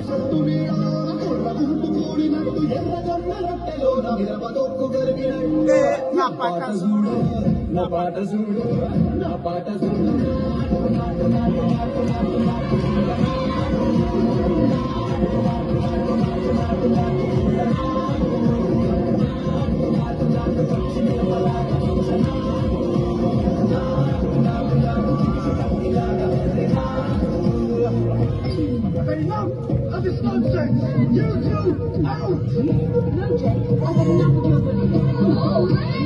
సొట్టు నీడ కొల్ల గుంటు కూడినట్టు ఎర్రగొండ రొట్టెలోన మిరపదొక్కు గరిగినట్టు నా పాట చూడు నా పాట చూడు నా పాట చూడు Enough of this nonsense! You two, out! No, Jay, I've had enough of your bullying.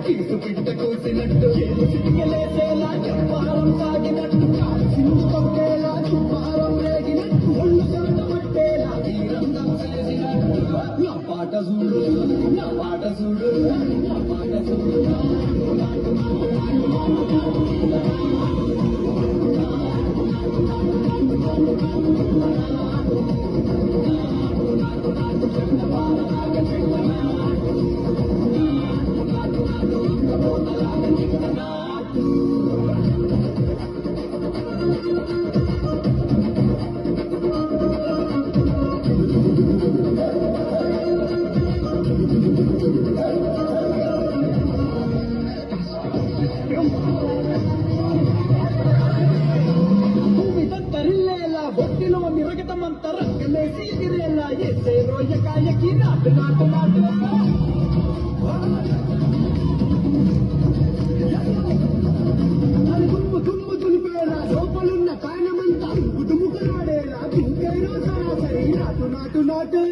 Keys పిట్ట కోసినట్టు ఏలు సిటికలేసేలా చెప్పారం సాగినట్టు సింధు తొక్కేలా చుప్పారం రేగినట్టు ఒళ్ళు చెమట పట్టేలా ఈ రంగం చేసినట్టు నా పాట చూడు నా పాట చూడు నా పాట చూడు ఒట్టిలో మిరగటమంత రంగలేసి ఎగిరేలా ఎసే రోజకాయకి నాటు నాటు నాటు అది దుమ్ము దుమ్ము దులిపేలా లోపలున్న కాయనమంతా దుమ్ముకులాడేలా దుంకైనా సరాసరి నాటు నాటు నాటు